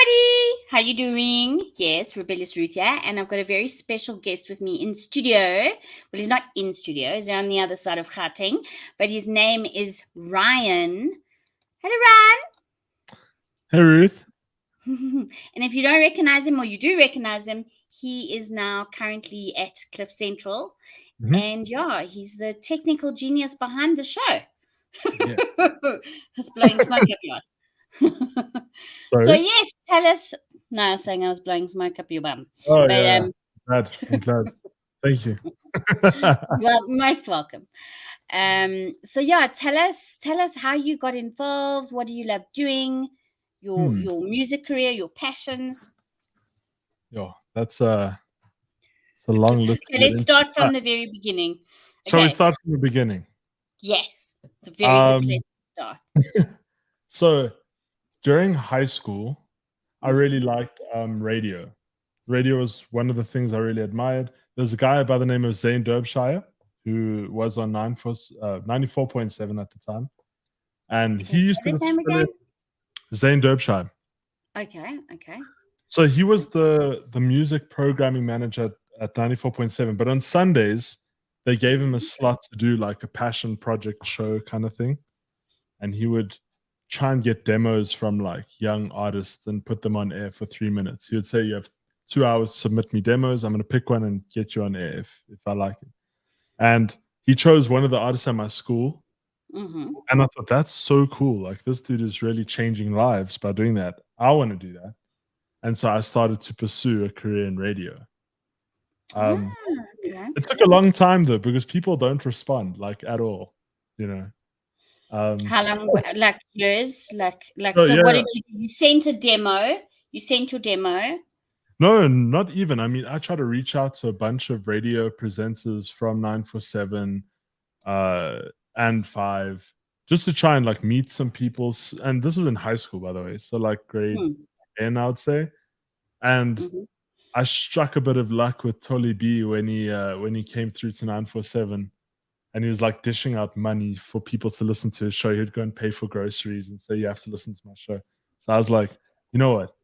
everybody. How you doing? Yes, Rebellious Ruth here, and I've got a very special guest with me in studio. Well, he's not in studio. He's on the other side of Gauteng, but his name is Ryan. Hello, Hey, Ruth. Ryan. And if you don't recognize him or you do recognize him, he is now currently at CliffCentral. Mhm. And yeah, he's the technical genius behind the show. Yeah. Just blowing smoke up yours. So Sorry. yes, tell us. No, I was saying I was blowing smoke up your bum. Oh, But yeah. I'm glad. Thank you. well, most welcome. So yeah, tell us how you got involved. What do you love doing? Your music career, your passions. Yo, it's a long list So to get let's into. start from the very beginning. Shall we Okay. start from the beginning? Yes, it's a very good Um, place to start. so during high school, I really liked radio. Radio was one of the things I really admired. There's a guy by the name of Zane Derbyshire who was on 94.7 at the time. And Okay, he used say to that just name fill in again. Zane Derbyshire. Okay. So he was the music programming manager at 94.7, but on Sundays they gave him a slot to do like a passion project show kind of thing, and he would try and get demos from like young artists and put them on air for 3 minutes. He would say, "You have 2 hours to submit me demos. I'm going to pick one and get you on air if I like it." And he chose one of the artists at my school, Mm-hmm. and I thought that's so cool. Like this dude is really changing lives by doing that. I want to do that. And so I started to pursue a career in radio. Um, Okay. it took a long time though because people don't respond like at all, you know. Um, How long? Like years? Like. so So what yeah, did you do? You sent a demo. You sent your demo. no, not even. I mean, I try to reach out to a bunch of radio presenters from 947 uh, and 5 just to try and like meet some people. And this is in high school, by the way. So like grade Hmm. 10, I would say. And Mm-hmm. I struck a bit of luck with Tolly B when he came through to 947 and he was like dishing out money for people to listen to his show. He'd go and pay for groceries and say, "You have to listen to my show." So I was like, you know what?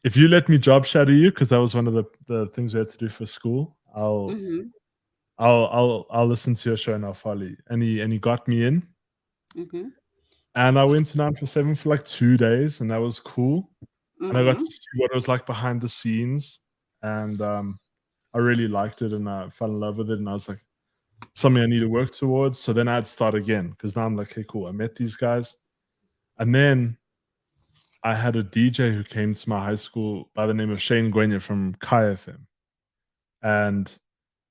If you let me job shadow you, because that was one of the things we had to do for school, Mm-hmm. I'll listen to your show and I'll follow you. And he got me in. Mm-hmm. And I went to 947 for like 2 days, and that was cool. And I got Mm-hmm. to see what it was like behind the scenes. And I really liked it and I fell in love with it. And I was like, something I need to work towards. So then I'd start again because now I'm like, hey, cool. I met these guys. And then I had a DJ who came to my high school by the name of Shane Gwenya from Kai FM. And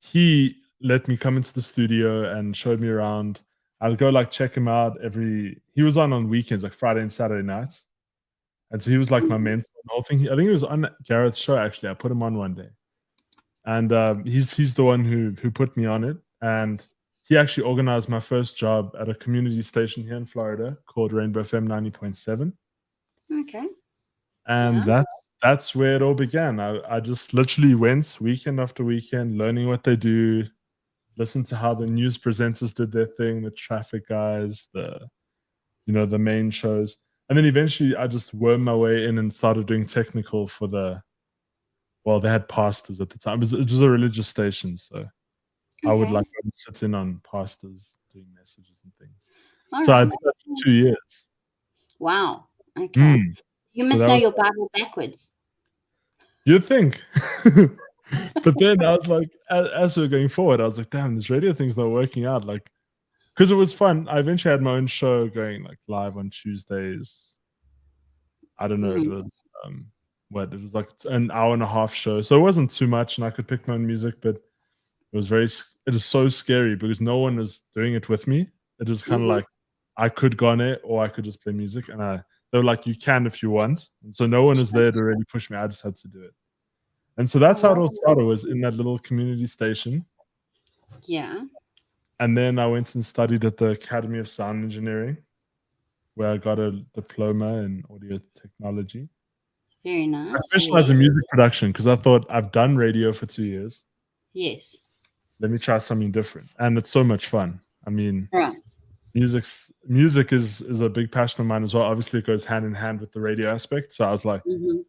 he let me come into the studio and showed me around. I'd go like check him out he was on weekends, like Friday and Saturday nights. And so he was like my mentor and the whole thing. I think he was on Gareth's show actually. I put him on one day. And he's the one who put me on it. And he actually organized my first job at a community station here in Florida called Rainbow FM 90.7. Okay. And Yeah. that's where it all began. I just literally went weekend after weekend, learning what they do, listen to how the news presenters did their thing, the traffic guys, the main shows. And then eventually I just wormed my way in and started doing technical for they had pastors at the time. It was a religious station, so I would Okay. like sit in on pastors doing messages and things. All So I right. did that for 2 years. Wow. Okay. Mm. You So must that know was your Bible backwards. you'd think. But then I was like, as we were going forward, I was like, damn, this radio thing's not working out. Like, because it was fun. I eventually had my own show going like live on Tuesdays. I don't know. It Mm-hmm. was it was like an hour and a half show, so it wasn't too much, and I could pick my own music. But it was so scary because no one was doing it with me. It was kind of Mm-hmm. like I could go on it or I could just play music, and they were like, you can if you want. And so no one was there to really push me. I just had to do it. And so that's how it all Oh, started, was in that little community station. yeah. And then I went and studied at the Academy of Sound Engineering, where I got a diploma in audio technology. Very I nice. specialized Yes. in music production because I thought I've done radio for 2 years. Yes. Let me try something different. And it's so much fun. I mean, Right. music is a big passion of mine as well. Obviously, it goes hand in hand with the radio aspect. So I was like, Mm-hmm.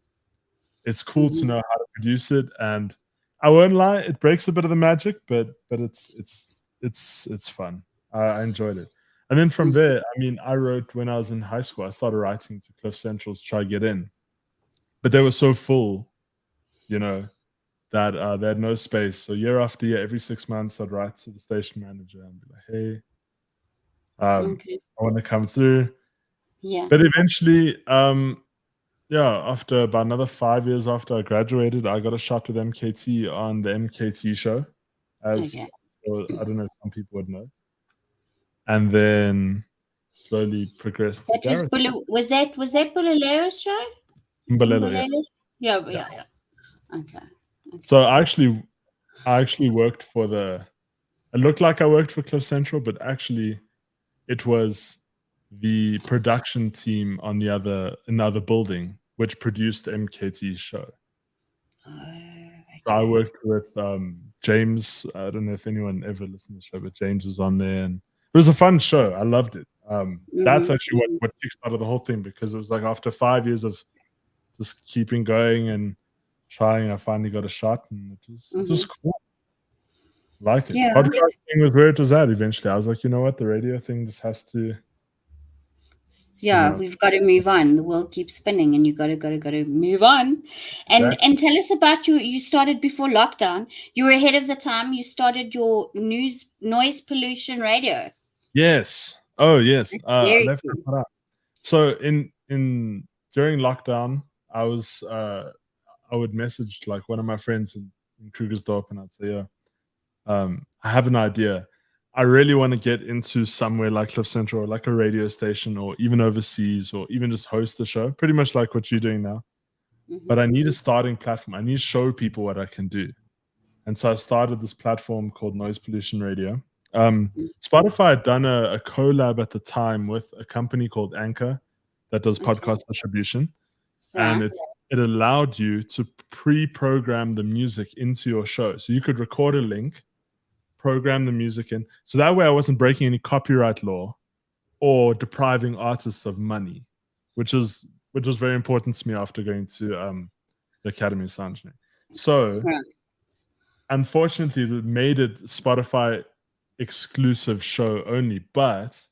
it's cool to know how to produce it. And I won't lie, it breaks a bit of the magic, but it's fun. I enjoyed it. And then from there, I mean, I wrote when I was in high school. I started writing to CliffCentral to try to get in, but they were so full, you know, that they had no space. So year after year, every 6 months, I'd write to the station manager and be like, "Hey, Okay. I want to come through." Yeah. But eventually, yeah, after about another 5 years after I graduated, I got a shot with MKT on the MKT show, as Okay. well, I don't know if some people would know, and then slowly progressed to That was Gareth was that Bulalero's show? Mbalelo, yeah, Bulalo? Yeah, yeah. yeah, yeah. Okay. So I actually worked for the. It looked like I worked for CliffCentral, but actually, it was the production team on another building which produced MKT's show. Oh, So I okay. worked with James. I don't know if anyone ever listened to the show, but James was on there, and it was a fun show. I loved it. That's actually what kickstarted the whole thing, because it was like after 5 years of just keeping going and trying, I finally got a shot, and it was cool. Like it. Yeah. Podcasting was where it was at eventually. I was like, you know what, the radio thing just has to, you Yeah, know, we've got to move on. The world keeps spinning, and you got to move on. And tell us about you started before lockdown. You were ahead of the time. You started your noise pollution radio. Yes. Oh, yes. I Very left that cool. part out. So in during lockdown, I was I would message like one of my friends in Krugersdorp, and I'd say, "Yeah, I have an idea. I really want to get into somewhere like CliffCentral, or like a radio station, or even overseas, or even just host a show, pretty much like what you're doing now. But I need a starting platform. I need to show people what I can do." And so I started this platform called Noise Pollution Radio. Spotify had done a collab at the time with a company called Anchor that does Okay. podcast distribution, and Right. it allowed you to pre-program the music into your show. So you could record a link, program the music in, so that way I wasn't breaking any copyright law or depriving artists of money, which was very important to me after going to the Academy of Sound Engineering. So Right. unfortunately, it made it Spotify exclusive show only, but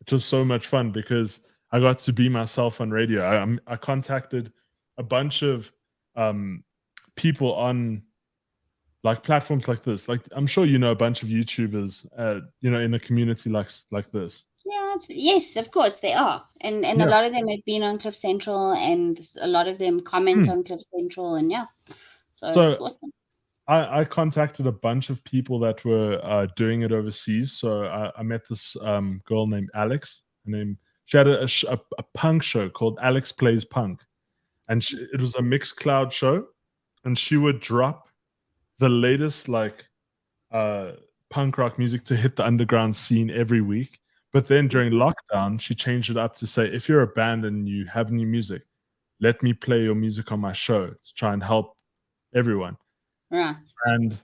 it was so much fun because I got to be myself on radio. I contacted a bunch of um, people on like platforms like this. Like, I'm sure you know a bunch of YouTubers, in a community like this. Yeah, yes, of course they are, and a Yeah. lot of them have been on Cliff Central, and a lot of them comment Hmm. on Cliff Central, and yeah, so it's So awesome. I contacted a bunch of people that were doing it overseas. So I met this girl named Alex. She had a punk show called Alex Plays Punk, and it was a mixed cloud show, and she would drop the latest like uh, punk rock music to hit the underground scene every week. But then during lockdown, she changed it up to say, if you're a band and you have new music, let me play your music on my show to try and help everyone. Right. And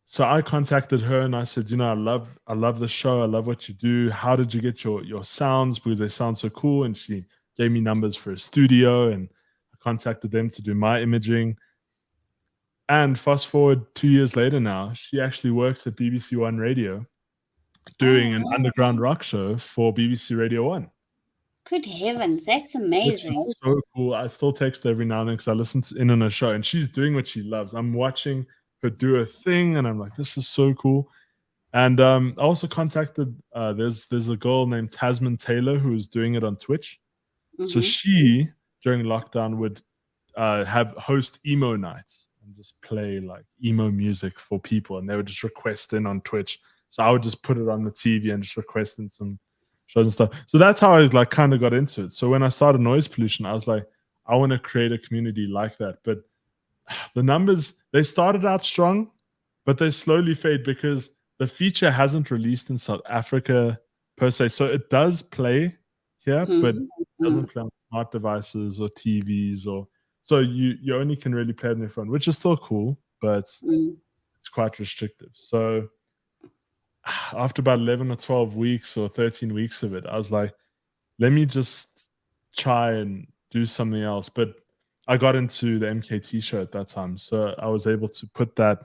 so I contacted her and I said, I love the show. I love what you do. How did you get your sounds? Because they sound so cool. And she gave me numbers for a studio, and I contacted them to do my imaging. And fast forward 2 years later now, she actually works at BBC One Radio Oh doing an wow! underground rock show for BBC Radio One, Good heavens, that's which amazing. is so cool. I still text her every now and then because I listen in on her show, and she's doing what she loves. I'm watching her do her thing, and I'm like, this is so cool. And I also contacted. There's a girl named Tasman Taylor who's doing it on Twitch. So Mm-hmm. she during lockdown would have host emo nights and just play like emo music for people, and they would just request in on Twitch. So I would just put it on the TV and just request in some shows and stuff. So that's how I like kind of got into it. So when I started Noise Pollution, I was like, I want to create a community like that. But the numbers, they started out strong, but they slowly fade because the feature hasn't released in South Africa per se. So it does play here, but it Mm-hmm. doesn't play on smart devices or TVs, or so you only can really play it on your phone, which is still cool, but Mm-hmm. it's quite restrictive. So after about 11 or 12 weeks or 13 weeks of it, I was like, let me just try and do something else. But I got into the MKT show at that time, so I was able to put that.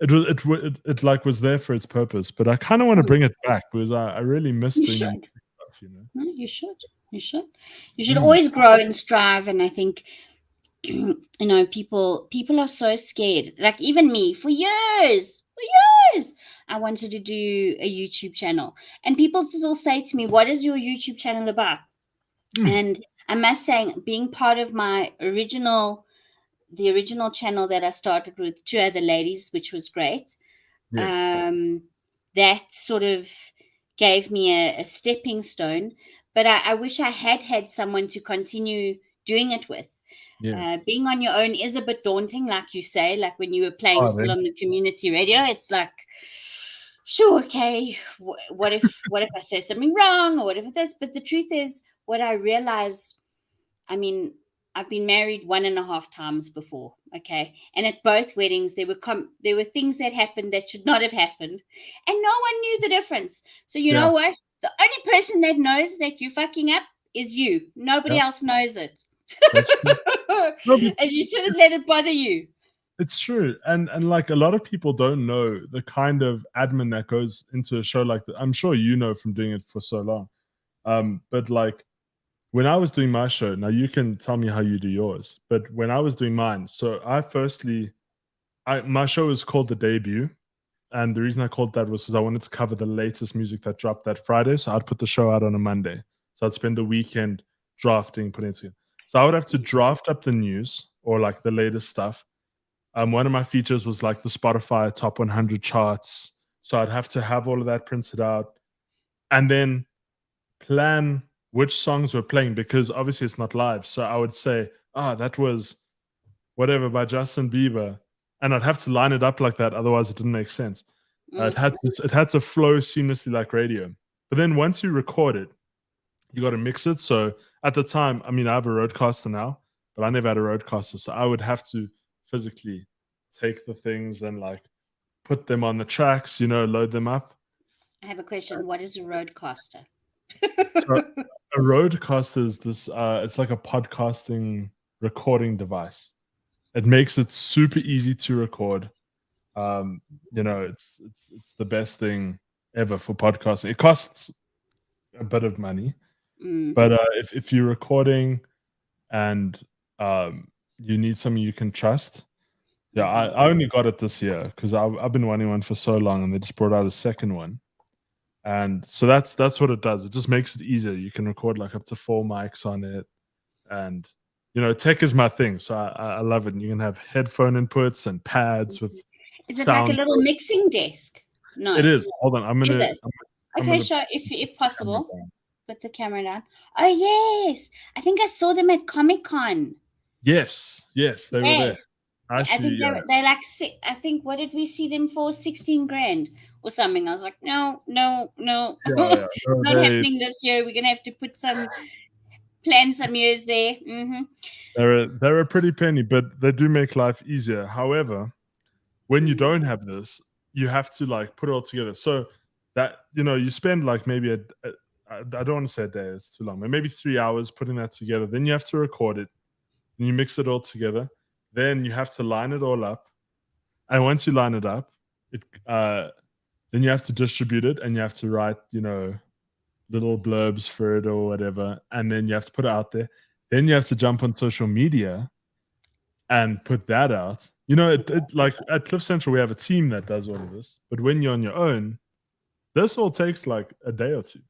It like was there for its purpose, but I kind of want to Mm. bring it back because I really miss You doing the should. music stuff, you know. No, you should. You should. You should Mm, always grow and strive. And I think people are so scared. Like even me, for years, I wanted to do a YouTube channel, and people still say to me, "What is your YouTube channel about?" mm, And I must say, being part of the original channel that I started with two other ladies, which was great. yes, um, that sort of gave me a stepping stone. But I wish I had someone to continue doing it with. yeah. Being on your own is a bit daunting, like you say. Like when you were playing Oh, still on the community radio, it's like, sure, okay, what if I say something wrong, or what if this? But the truth is, what I realized, I mean, I've been married 1.5 times before, okay, and at both weddings there were things that happened that should not have happened, and no one knew the difference. So you yeah, know what? The only person that knows that you're fucking up is you. Nobody yeah, else knows it, that's true. No, but and you shouldn't let it bother you. it's true, and like a lot of people don't know the kind of admin that goes into a show like that. I'm sure you know from doing it for so long. But like when I was doing my show, now you can tell me how you do yours. But when I was doing mine, so I my show was called The Debut, and the reason I called that was because I wanted to cover the latest music that dropped that Friday. So I'd put the show out on a Monday. So I'd spend the weekend drafting, putting it together. So I would have to draft up the news or like the latest stuff. One of my features was like the Spotify top 100 charts. So I'd have to have all of that printed out and then plan which songs were playing because obviously it's not live. So I would say, that was whatever by Justin Bieber. And I'd have to line it up like that. Otherwise, it didn't make sense. Mm, It had to flow seamlessly like radio. But then once you record it, you got to mix it. So at the time, I mean, I have a roadcaster now, but I never had a roadcaster. So I would have to physically take the things and like put them on the tracks, load them up. I have a question. What is a roadcaster? So a roadcaster is this, it's like a podcasting recording device. It makes it super easy to record. It's the best thing ever for podcasting. It costs a bit of money, Mm, but if you're recording and you need something you can trust, yeah, mhm. I only got it this year because I've been wanting one for so long, and they just brought out a second one, and so that's what it does. It just makes it easier. You can record like up to 4 mics on it, and tech is my thing, so I love it. And you can have headphone inputs and pads with Is it like a sound. little mixing desk? No. It is. Hold on, Is it? I'm Okay, gonna sure. If camera possible, down. put the camera down. Oh yes, I think I saw them at Comic Con. Yes, they were there. Yes, I think Actually, they're like six. I think what did we see them for? 16 grand or something. I was like, no, no, no, yeah. No, not happening this year. We're gonna have to plan some years there. they're a pretty penny, but they do make life easier. However, when you don't have this, you have to like put it all together. So that you spend like maybe I don't want to say a day, it's too long, but maybe 3 hours putting that together. Then you have to record it, and you mix it all together. Then you have to line it all up, and once you line it up, it then you have to distribute it, and you have to write little blurbs for it or whatever, and then you have to put it out there. Then you have to jump on social media and put that out. Like at CliffCentral, we have a team that does all of this. But when you're on your own, this all takes like a day or two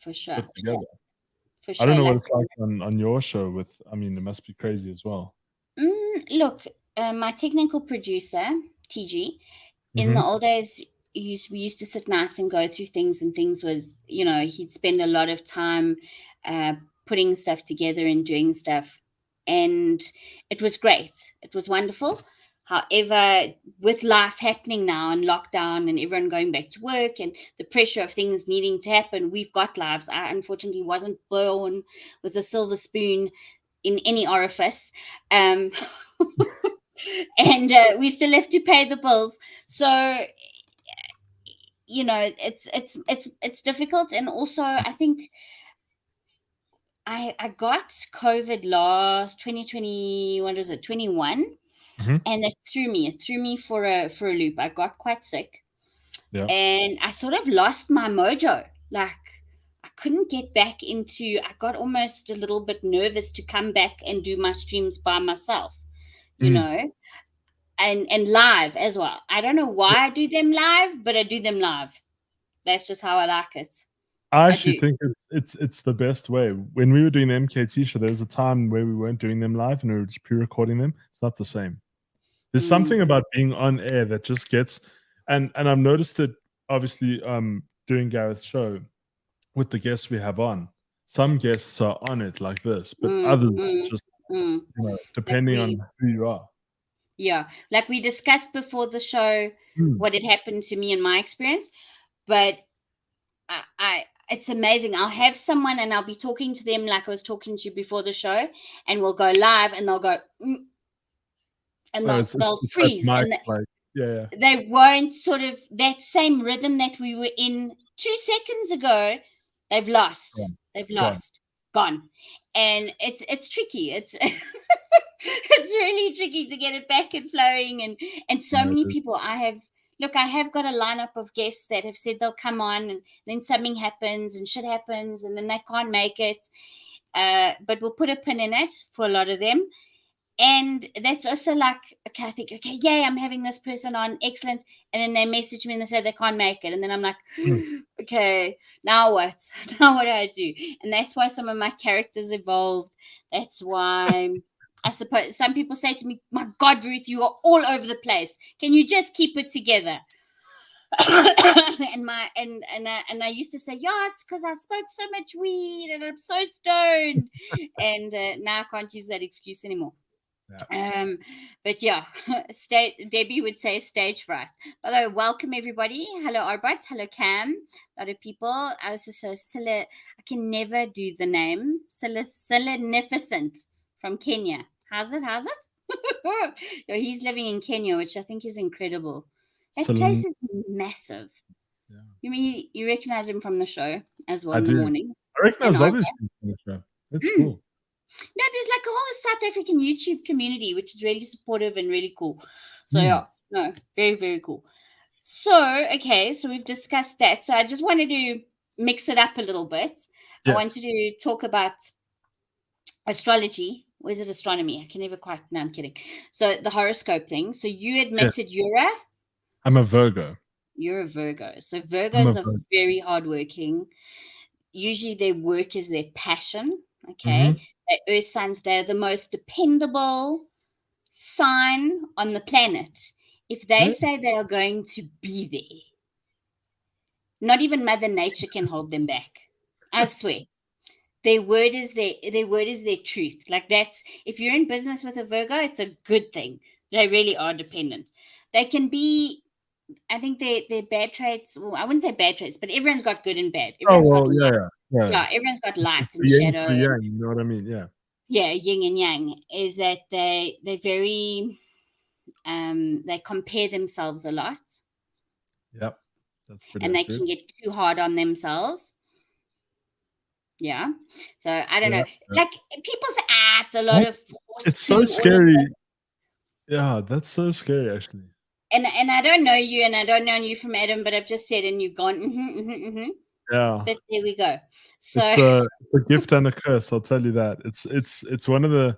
For sure, put together. for I don't sure. know what Like, it's like on your show with, I mean, it must be crazy as well. look, my technical producer TG, in the Hmm. old days, we used to sit nights and go through things, and things was, he'd spend a lot of time uh, putting stuff together and doing stuff, and it was great. It was wonderful. However, with life happening now and lockdown and everyone going back to work and the pressure of things needing to happen, we've got lives. I unfortunately wasn't born with a silver spoon in any orifice. Um, and we still have to pay the bills. So it's difficult. And also I think I got COVID last 2020. What was it? 21, Mhm. and it threw me. It threw me for a loop. I got quite sick, Yeah. and I sort of lost my mojo. Like I couldn't get back into. I got almost a little bit nervous to come back and do my streams by myself. You Mm. know, and live as well. I don't know Yeah. why I do them live, but I do them live. That's just how I like it. I I actually do. think it's the best way. When we were doing the MKT show, there was a time where we weren't doing them live and we were just pre-recording them. It's not the same. There's Mm, something about being on air that just gets, and I've noticed it obviously doing Gareth's show with the guests we have on. Some guests are on it like this, but mm, others mm, just, mm. Like depending on who you are. yeah, like we discussed before the show Mm. what had happened to me in my experience, but it's amazing. I'll have someone and I'll be talking to them like I was talking to you before the show, and we'll go live and they'll go, and Oh, they'll it's that freeze, mic, and like, yeah, they won't sort of that same rhythm that we were in 2 seconds ago. They've yeah, lost. They've gone. lost. Gone. And it's tricky. It's it's really tricky to get it back and flowing. And so Yeah, it many is. people I have got a lineup of guests that have said they'll come on, and then something happens and shit happens and then they can't make it. But we'll put a pin in it for a lot of them. And that's also like, okay, I think, okay, yay, I'm having this person on, excellent. And then they message me and they say they can't make it. And then I'm like, Mm. okay, now what? Now what do I do? And that's why some of my characters evolved. That's why I suppose some people say to me, my God, Ruth, you are all over the place. Can you just keep it together? And I used to say, yeah, it's because I smoked so much weed and I'm so stoned. And now I can't use that excuse anymore. Yeah. But yeah, Debbie would say stage fright. By the way, welcome everybody. Hello Arbut. Hello Cam. A lot of people. I was just so Silla. I can never do the name. Silanificent from Kenya. How's it? How's it? Yo, he's living in Kenya, which I think is incredible. That Celine, place is massive. yeah. You mean you recognize him from the show as well I in the do. morning? I And recognize a lot of Arbut. these people on the show. It's Mm. cool. No, there's like a whole South African YouTube community, which is really supportive and really cool. So Mm. yeah, no, very, very cool. So, okay, so we've discussed that. So I just wanted to mix it up a little bit. I Yes. wanted to talk about astrology. Or is it astronomy? I can never quite, no, I'm kidding. So the horoscope thing. So you Yes. admitted I'm a Virgo. you're a Virgo. So I'm a Virgos are Virgo. very hardworking. Usually their work is their passion. Mhm. Okay. Earth signs, they're the most dependable sign on the planet. If they Yeah. say they are going to be there, not even Mother Nature can hold them back. I swear. Their word is their truth. Like that's if you're in business with a Virgo, it's a good thing. They really are dependent. They can be, I think their bad traits, well, I wouldn't say bad traits, but everyone's got good and bad. Oh, Everyone's got well, light. yeah, yeah, yeah. Yeah, everyone's got It's light and the yin shadow. to the yang, you know what I mean? Yeah. Yeah, yin and yang is that they're very they compare themselves a lot, Yep. That's pretty and they accurate. can get too hard on themselves. Yeah. So I don't Yeah, know. yeah. Like people say, it's a lot What? of horse It's so poo, all of scary. this. Yeah, that's so scary, actually. And I don't know you, and I don't know you from Adam, but I've just said, and you've gone, mm-hmm. Yeah. But there we go. So It's a gift and a curse, I'll tell you that. It's one of the,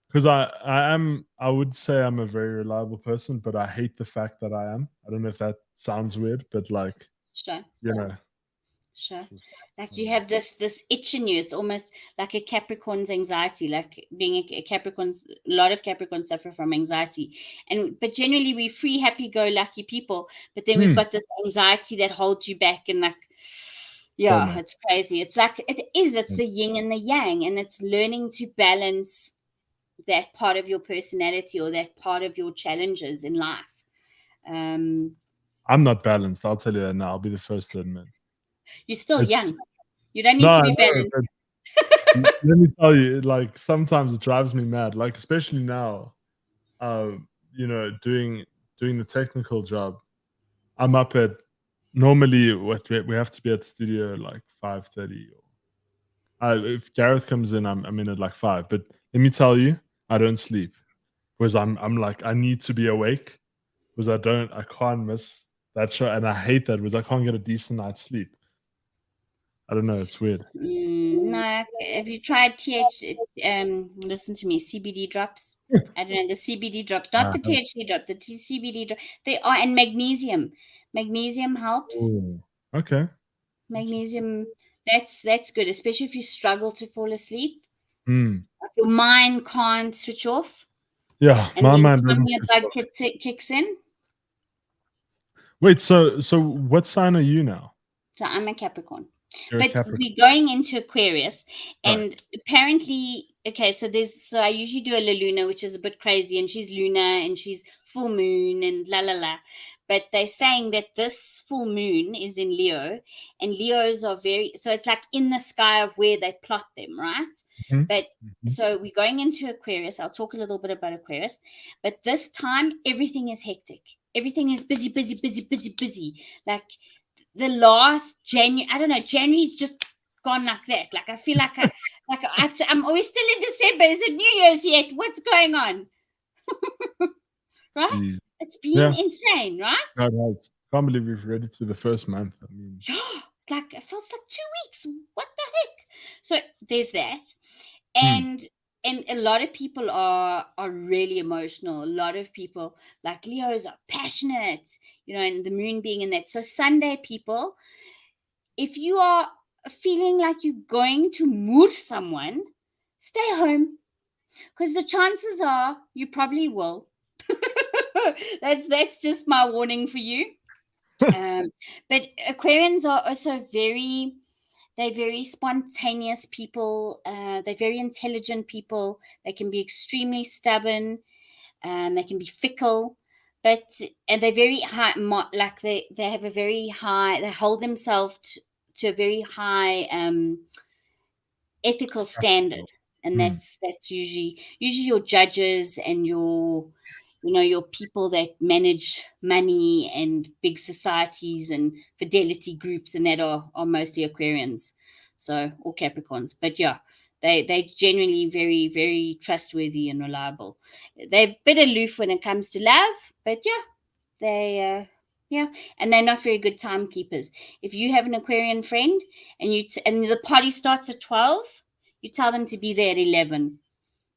because I would say I'm a very reliable person, but I hate the fact that I am. I don't know if that sounds weird, but like, sure, you know, sure. it's just, Like you um, have this itch in you. It's almost like a Capricorn's anxiety. Like being a Capricorn's, a lot of Capricorns suffer from anxiety, but generally we free, happy-go-lucky people. But then we've hmm, got this anxiety that holds you back, and like, tell yeah, me. it's crazy. It's like it is. It's Mm. the yin and the yang, and it's learning to balance that part of your personality or that part of your challenges in life. Um, I'm not balanced. I'll tell you that now. I'll be the first to admit. you're still It's young. You don't no, need to I be know, balanced. but let me tell you, like sometimes it drives me mad. Like especially now, uh, doing the technical job. I'm up, at normally what we have to be at studio like 5:30, or If Gareth comes in, I'm in at like 5. But let me tell you, I don't sleep because I'm like I need to be awake because I can't miss that show, and I hate that because I can't get a decent night's sleep. I don't know, it's weird. No, have you tried listen to me, CBD drops? I don't know, the CBD drops, not the Uh, THC drop, the CBD drop. They are, and magnesium. Magnesium helps. oh, okay, interesting. Magnesium, that's good, especially if you struggle to fall asleep. Mm. Your mind can't switch off, Yeah, and my the mind doesn't insomnia switch bug off. kicks in. Wait, so what sign are you now? So I'm a Capricorn. You're a But Capricorn. we're going into Aquarius, Right. and apparently, okay, so I usually do a La Luna, which is a bit crazy, and she's Luna and she's full moon and la la la. But they're saying that this full moon is in Leo, and Leos are very, so it's like in the sky of where they plot them, right? Mhm, But mhm. so we're going into Aquarius. I'll talk a little bit about Aquarius, but this time everything is hectic. Everything is busy, busy, busy, busy, busy. Like the last January, I don't know, January's just gone like that. Like I feel I'm always still in December. Is it New Year's yet? What's going on? Right? Jeez. It's been Yeah, insane, right? God has. Can't believe we've read it through the first month. I mean, Like it feels like 2 weeks. What the heck? So there's that. mm, And a lot of people are really emotional. A lot of people like Leos are passionate, and the moon being in that. So Sunday people, if you are feeling like you're going to moot someone, stay home because the chances are you probably will. That's just my warning for you. Um, but Aquarians are also they're very spontaneous people. They're very intelligent people. They can be extremely stubborn. They can be fickle, but and they're very high. Like they have a very high. They hold themselves to a very high ethical standard, and mm, that's usually your judges and your people that manage money and big societies and fidelity groups, and that are mostly Aquarians, so or Capricorns. But yeah, they genuinely very, very trustworthy and reliable. They're a bit aloof when it comes to love, but yeah, they yeah, and they're not very good timekeepers. If you have an Aquarian friend and and the party starts at 12, you tell them to be there at 11.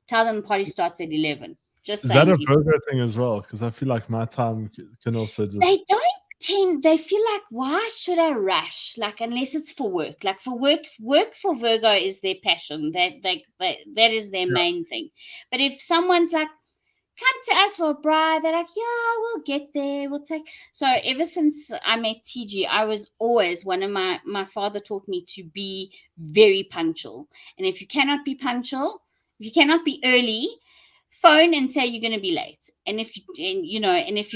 Tell them the party starts at 11. Just is that saying, a people. Virgo thing as well? Because I feel like my time can also just They don't they feel like, why should I rush? Like, unless it's for work. Like for work for Virgo is their passion. That is their yeah. main thing. But if someone's like, come to us for a bride, they're like, yeah, we'll get there. We'll take. So ever since I met TG, I was always my father taught me to be very punctual. And if you cannot be punctual, if you cannot be early, phone and say you're going to be late. And if you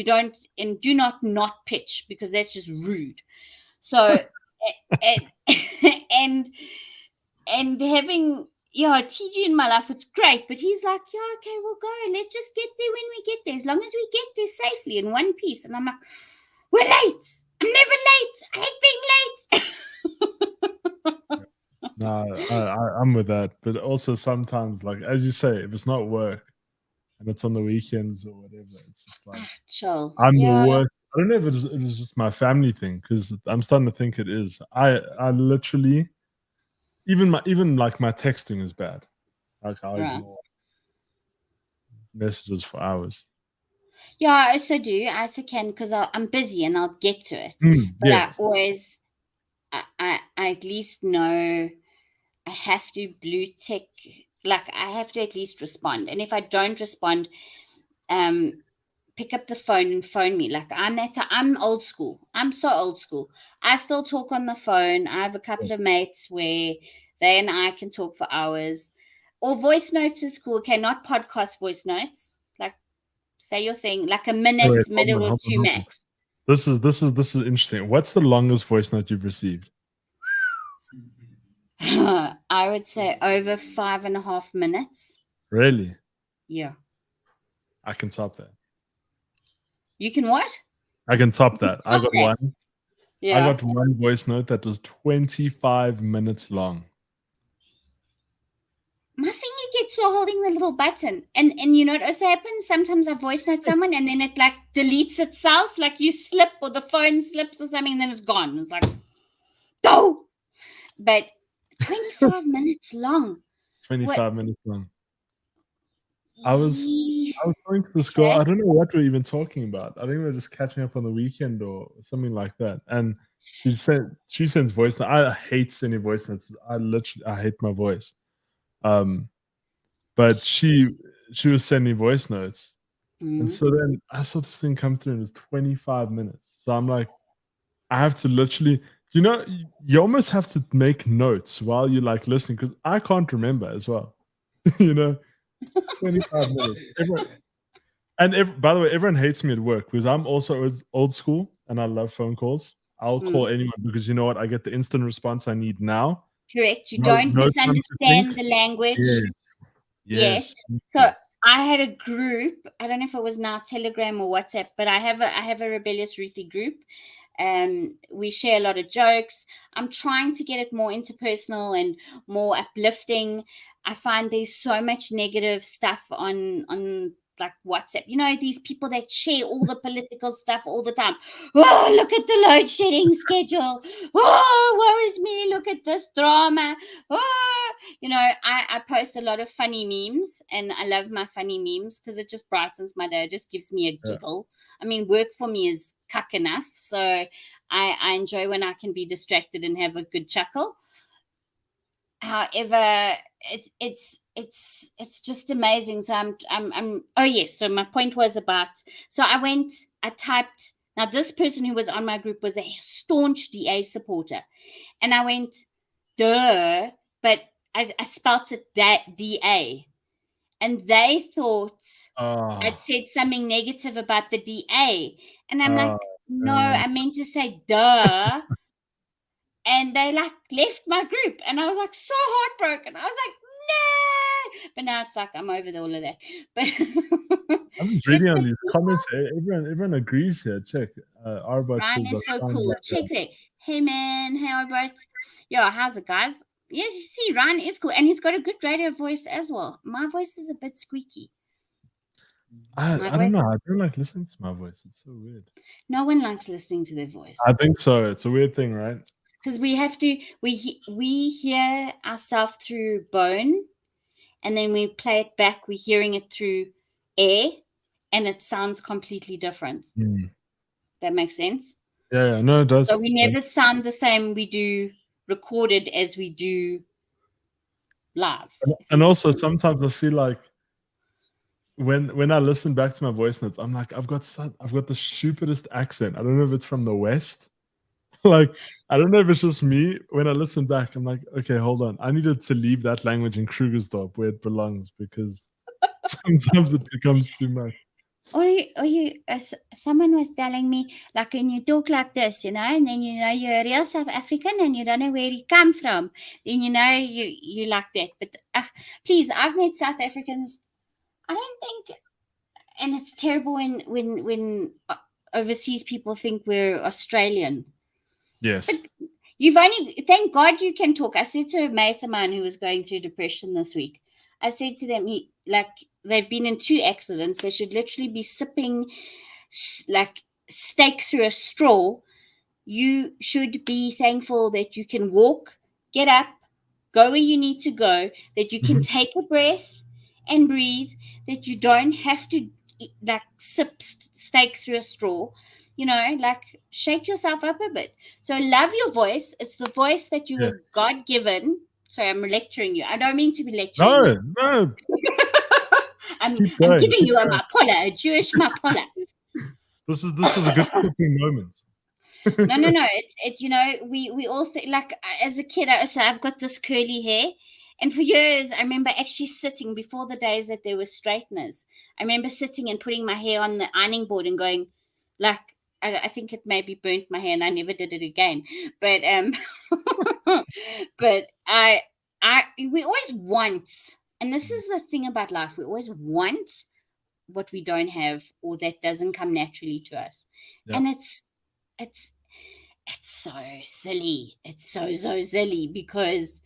don't, and do not pitch, because that's just rude. So and and having TG in my life, it's great, but he's like, yeah, okay, we'll go. Let's just get there when we get there, as long as we get there safely in one piece. And I'm like, we're late. I'm never late. I hate being late. No, I'm with that. But also sometimes, like as you say, if it's not work and it's on the weekends or whatever, it's just like Chill. I'm the Yeah. worst. I don't know if it was just my family thing because I'm starting to think it is. I literally even like my texting is bad. Like I'll Right. ignore messages for hours. Yeah, I also do. I also can, because I'm busy and I'll get to it. Mm, But I yes. always, I at least know I have to blue tick. Like I have to at least respond. And if I don't respond, um, pick up the phone and phone me. Like I'm old school. I'm so old school. I still talk on the phone. I have a couple of mates where they and I can talk for hours. Or voice notes is cool. Okay, not podcast voice notes. Like say your thing, like a Wait, minute or two hold on. max. This is interesting. What's the longest voice note you've received? I would say over 5.5 minutes. Really? Yeah. I can top that. You can what? I can top that. I Stop got that. one. I Yeah. got one voice note that was 25 minutes long. forget to holding the little button. And you know what also happens? Sometimes I voice note someone and then it like deletes itself, like you slip or the phone slips or something, and then it's gone. It's like, go. But 25 minutes long. 25 minutes long. I was Yeah. talking to this girl. Okay. I don't know what we're even talking about. I think we're just catching up on the weekend or something like that. And she sends voice notes. I hate sending voice notes. I hate my voice. But she was sending voice notes. And so then I saw this thing come through and it's 25 minutes. So I'm like, I have to literally, you almost have to make notes while you're like listening because I can't remember as well. 25 minutes. By the way, everyone hates me at work because I'm also old school and I love phone calls. I'll call anyone because you know what? I get the instant response I need now. Correct. You No, don't no time to think. misunderstand the language. Yes. Yes. So I had a group. I don't know if it was now Telegram or WhatsApp, but I have a Rebellious Ruthie group. We share a lot of jokes. I'm trying to get it more interpersonal and more uplifting. I find there's so much negative stuff on like WhatsApp. You know, these people that share all the political stuff all the time. Oh, look at the load shedding schedule. Oh, worries me. Look at this drama. Oh, I post a lot of funny memes, and I love my funny memes because it just brightens my day. It just gives me a giggle. I mean, work for me is cuck enough, so I enjoy when I can be distracted and have a good chuckle. However, it's just amazing. So I'm oh yes. So my point was about. So I typed. Now this person who was on my group was a staunch DA supporter, and I went, duh, but I spelt it that DA, and they thought I'd said something negative about the DA, and I'm like, no, I meant to say duh. And they like left my group, and I was like so heartbroken. I was like, no, but now it's like I'm over all of that. But I'm just reading on these comments. Everyone agrees here. Check. Arbot Ryan says is so cool. Check that. Hey man, hey Albert. Yo, how's it, guys? Yes, you see, Ryan is cool, and he's got a good radio voice as well. My voice is a bit squeaky. I don't know. I don't like listening to my voice. It's so weird. No one likes listening to their voice. I think so. It's a weird thing, right? Because we hear ourselves through bone, and then we play it back. We're hearing it through air, and it sounds completely different. That makes sense? Yeah, no, it does. So we never sound the same we do recorded as we do live. And also sometimes I feel like when I listen back to my voice notes, I'm like, I've got the stupidest accent. I don't know if it's from the West. Like, I don't know if it's just me. When I listen back, I'm like, okay, hold on. I needed to leave that language in Krugersdorp where it belongs because sometimes it becomes too much. Or someone was telling me, like, when you talk like this, and then you're a real South African and you don't know where you come from, then you like that. But please, I've met South Africans. I don't think, and it's terrible when overseas people think we're Australian. Yes. But thank God you can talk. I said to a mate of mine who was going through depression this week, I said to them, they've been in 2 accidents. They should literally be sipping like steak through a straw. You should be thankful that you can walk, get up, go where you need to go, that you can take a breath and breathe, that you don't have to sip steak through a straw. Shake yourself up a bit. So love your voice. It's the voice that you were God given. Sorry, I'm lecturing you. I don't mean to be lecturing you. No. I'm giving you a mapola, a Jewish mapola. This is a good cooking moment. No. We all think, like, as a kid, I've got this curly hair. And for years, I remember actually sitting before the days that there were straighteners. I remember sitting and putting my hair on the ironing board and going, like, I think it maybe burnt my hair and I never did it again. But but we always want, and this is the thing about life, we always want what we don't have or that doesn't come naturally to us. Yeah. And it's so silly. It's so silly because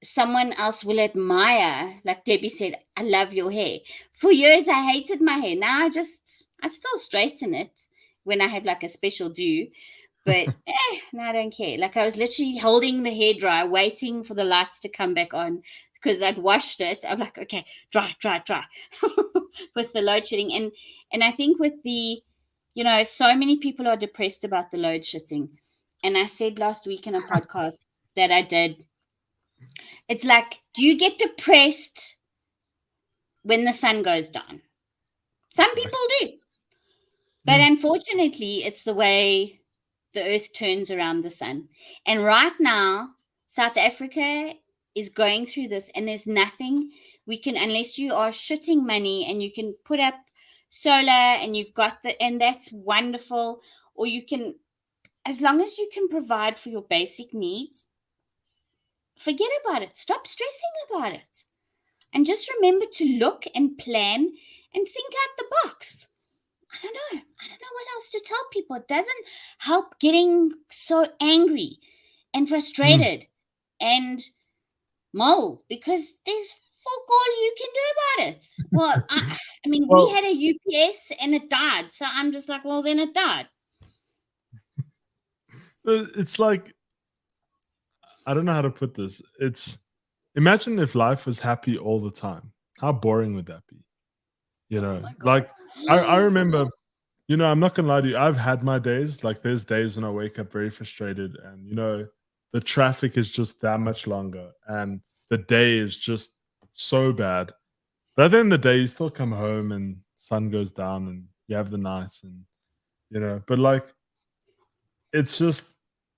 someone else will admire. Like Debbie said, I love your hair. For years, I hated my hair. Now I still straighten it when I have like a special do. But no, I don't care. Like I was literally holding the hair dryer, waiting for the lights to come back on because I'd washed it. I'm like, okay, dry, with the load shedding. And I think with the, so many people are depressed about the load shedding. And I said last week in a podcast that I did, it's like, do you get depressed when the sun goes down? Some people do. But unfortunately, it's the way the earth turns around the sun. And right now, South Africa is going through this, and there's nothing we can, unless you are shitting money and you can put up solar and you've got and that's wonderful, or you can, as long as you can provide for your basic needs, forget about it. Stop stressing about it. And just remember to look and plan and think out the box. I don't know what else to tell people. It doesn't help getting so angry and frustrated and mull, because there's fuck all you can do about it. Well, I mean, we had a UPS and it died. So I'm just like, well, then it died. It's like, I don't know how to put this. Imagine if life was happy all the time. How boring would that be? Like I remember, I'm not gonna lie to you, I've had my days. Like there's days when I wake up very frustrated and the traffic is just that much longer and the day is just so bad. But at the end of the day, you still come home and sun goes down and you have the night but like it's just,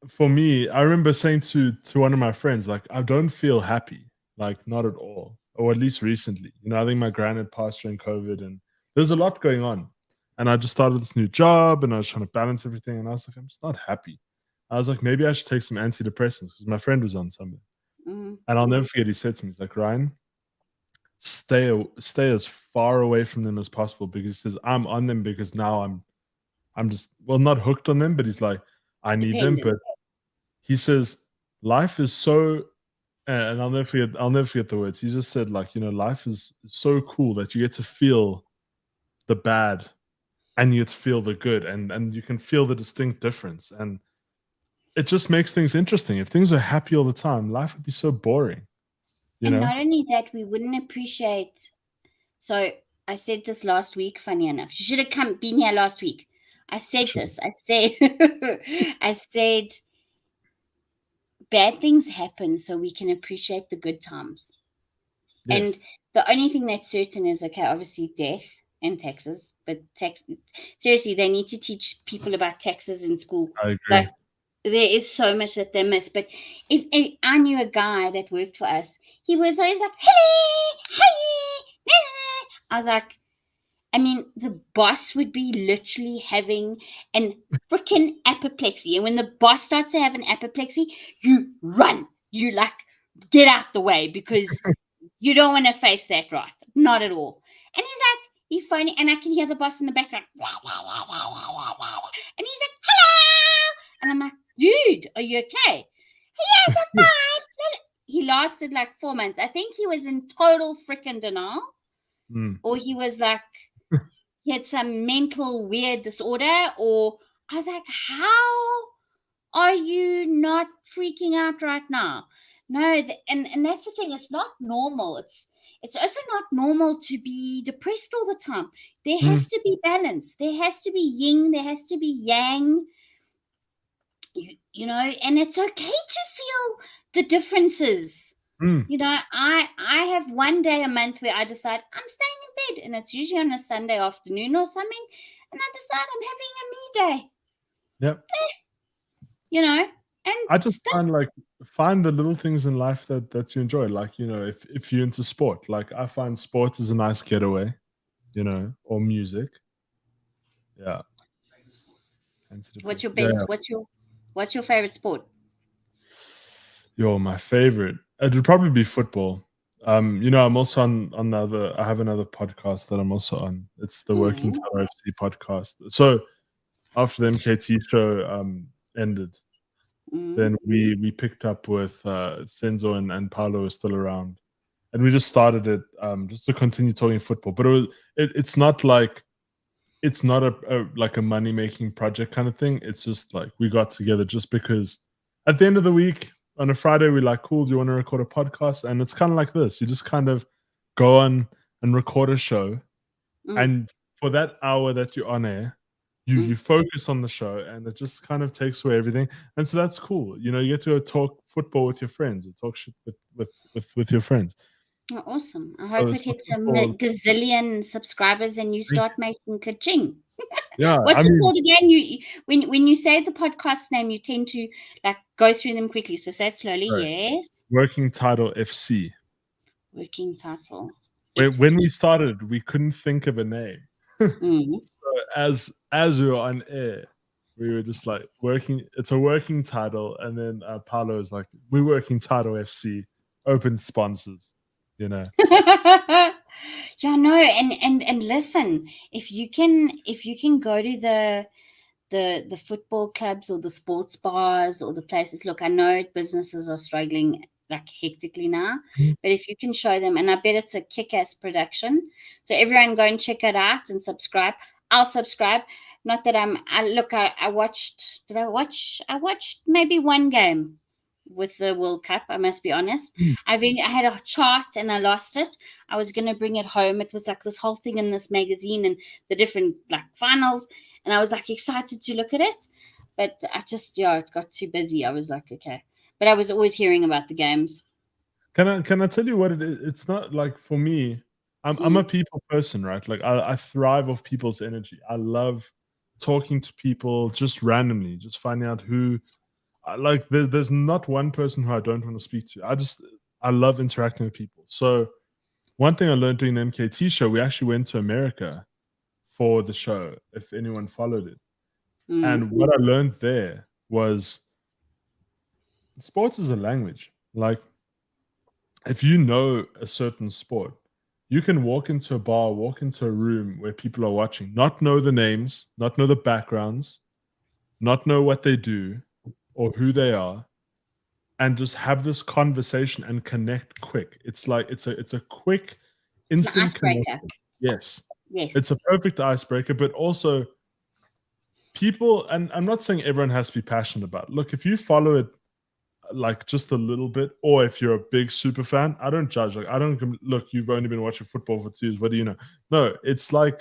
for me, I remember saying to one of my friends, like, I don't feel happy, like not at all, or at least recently. I think my gran had passed during COVID, and there's a lot going on. And I just started this new job, and I was trying to balance everything, and I was like, I'm just not happy. I was like, maybe I should take some antidepressants because my friend was on something, and I'll never forget. He said to me, he's like, Ryan, stay as far away from them as possible, because he says I'm on them because now I'm just, well, not hooked on them, but he's like, I need them, but he says life is so, and I'll never forget the words. He just said, like, life is so cool that you get to feel the bad and you get to feel the good, and you can feel the distinct difference, and it just makes things interesting. If things were happy all the time, life would be so boring. And not only that, we wouldn't appreciate. So I said this last week, funny enough. You should have been here last week. I said this. I said bad things happen so we can appreciate the good times. Yes. And the only thing that's certain is, okay, obviously death and taxes, but seriously, they need to teach people about taxes in school. I agree. Like, there is so much that they miss. But if I knew a guy that worked for us, he was always like, hey, I was like, I mean, the boss would be literally having an freaking apoplexy. And when the boss starts to have an apoplexy, you run. You like, get out the way, because you don't want to face that wrath. Not at all. And he's phoning, and I can hear the boss in the background. And he's like, hello. And I'm like, dude, are you okay? Yes, I'm fine. He lasted like 4 months. I think he was in total freaking denial. Or he was like, he had some mental weird disorder, or I was like, how are you not freaking out right now? No, and that's the thing. It's not normal. It's also not normal to be depressed all the time. There has to be balance. There has to be yin. There has to be yang. And it's okay to feel the differences. I have one day a month where I decide I'm staying in bed, and it's usually on a Sunday afternoon or something, and I decide I'm having a me day. Yep. And I just find the little things in life that you enjoy. Like, if you're into sport, like I find sport is a nice getaway, or music. Yeah. What's your best? Yeah. What's your favorite sport? My favorite, it would probably be football. I'm also on I have another podcast that I'm also on. It's the Working Title FC podcast. So after the MKT show ended, then Mm. we picked up with Senzo and Paolo are still around, and we just started it just to continue talking football. But it's not like it's not a like a money making project kind of thing. It's just like we got together just because at the end of the week on a Friday we're like, cool, do you want to record a podcast? And it's kind of like this. You just kind of go on and record a show, Mm. and for that hour that you're on air, you Mm. focus on the show, and it just kind of takes away everything. And so that's cool. You know, you get to go talk football with your friends, or talk shit with your friends. Oh, awesome. I hope So, it so hits a football, gazillion subscribers and you start making ka-ching. yeah. I What's it mean, called again? You when you say the podcast name, you tend to like go through them quickly. So say it slowly. sorry, Yes. working title FC. Working title. When we FC. started, we couldn't think of a name. Mm. So as we were on air, we were just like working. It's a working title, and then Paolo is like, "We're working title FC, open sponsors." You know, Yeah, no, and listen, if you can go to the football clubs or the sports bars or the places, look, I know businesses are struggling like hectically now, Mhm. but if you can show them, and I bet it's a kick-ass production, so everyone go and check it out and subscribe. I'll subscribe. Not that I watched, I watched maybe one game with the World Cup, I must be honest. I had a chart and I lost it. I was going to bring it home. It was like this whole thing in this magazine and the different like finals, and I was like excited to look at it, but I just, yeah, it got too busy. I was like, okay, but I was always hearing about the games. Can I tell you what it is? It's not like for me. I'm a Mm, people person, right? Like I thrive off people's energy. I love talking to people just randomly, just finding out who. Like there's not one person who I don't want to speak to. I love interacting with people. So one thing I learned doing the MKT show, we actually went to America for the show. If anyone followed it, mm. and what I learned there was sports is a language. Like if you know a certain sport, you can walk into a bar, walk into a room where people are watching, not know the names, not know the backgrounds, not know what they do or who they are, and just have this conversation and connect quick. It's like it's a quick, It's an instant icebreaker. connection. Yes. Yes. It's a perfect icebreaker, but also people, and I'm not saying everyone has to be passionate about it. Look, if you follow it like just a little bit, or if you're a big super fan, I don't judge. Like I don't look, you've only been watching football for 2 years. What do you know? No, it's like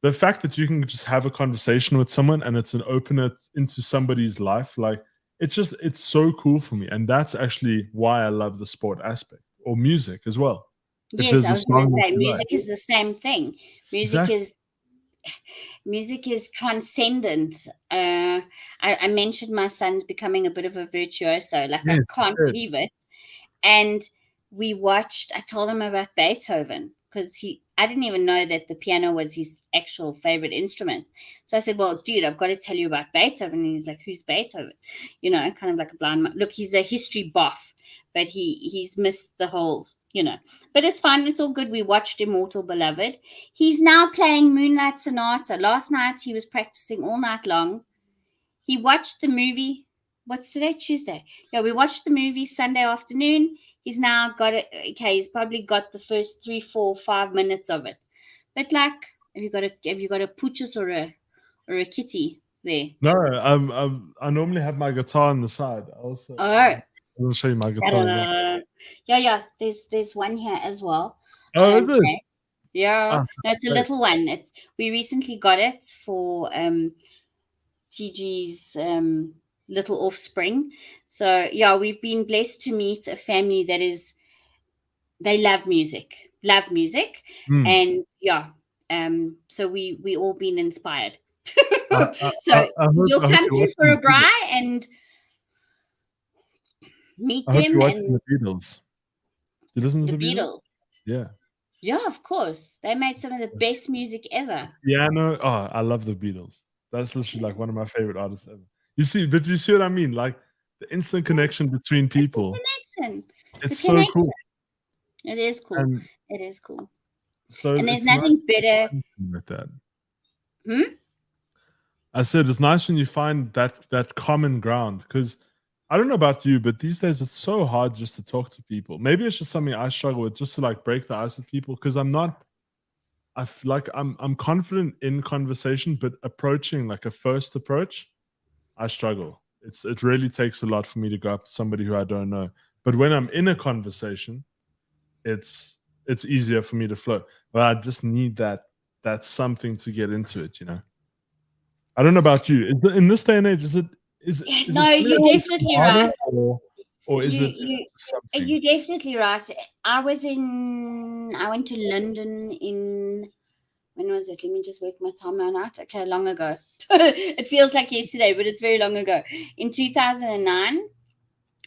the fact that you can just have a conversation with someone and it's an opener into somebody's life, like it's so cool for me. And that's actually why I love the sport aspect or music as well. If Yes, there's I a was going song to that say you like. music is the same thing. Music Exactly. is music is transcendent. I mentioned my son's becoming a bit of a virtuoso. Like I Yes, you can't did. believe it. And I told him about Beethoven because I didn't even know that the piano was his actual favorite instrument. So I said, well, dude, I've got to tell you about Beethoven. And he's like, who's Beethoven? You know, kind of like a blind man. Look, he's a history buff, but he's missed the whole, you know, but it's fine. It's all good. We watched Immortal Beloved. He's now playing Moonlight Sonata. Last night he was practicing all night long. He watched the movie. What's today? Tuesday. Yeah, we watched the movie Sunday afternoon. He's now got it. Okay, he's probably got the first 3, 4, 5 minutes of it. But like, have you got a poochus or a kitty there? No, I normally have my guitar on the side. Oh, I'll show you my guitar as well. yeah, yeah. There's one here as well. Oh, is it? Okay. Yeah, Ah, no, it's a great. little one. We recently got it for TG's little offspring. So yeah, we've been blessed to meet a family that is they love music, Mm. and yeah, so we all been inspired. I, I, I So I hope you'll I hope come you're through watching for the a Beatles. braai and meet I hope you're them watching and the Beatles. You listen the to the Beatles? Beatles. Yeah. Yeah, of course, they made some of the best music ever. Piano. Oh, I love the Beatles. That's literally like one of my favorite artists ever. But you see what I mean? Like the instant Yeah, connection between it's a people. connection. It's a It's so connection. cool. It is cool. And It is cool. so And there's it's nice nothing to better. find something like that. Hmm? I said it's nice when you find that common ground because I don't know about you, but these days it's so hard just to talk to people. Maybe it's just something I struggle with, just to like break the ice with people, because I'm not. I feel like I'm confident in conversation, but approaching like a first approach, I struggle. It really takes a lot for me to go up to somebody who I don't know. But when I'm in a conversation, it's easier for me to flow. But I just need that something to get into it. I don't know about you. In this day and age, is it No, really you're about definitely harder, right. or is You it you something? you're definitely right. I went to London in, when was it? Let me just work my timeline out. Okay, long ago. It feels like yesterday, but it's very long ago. In 2009,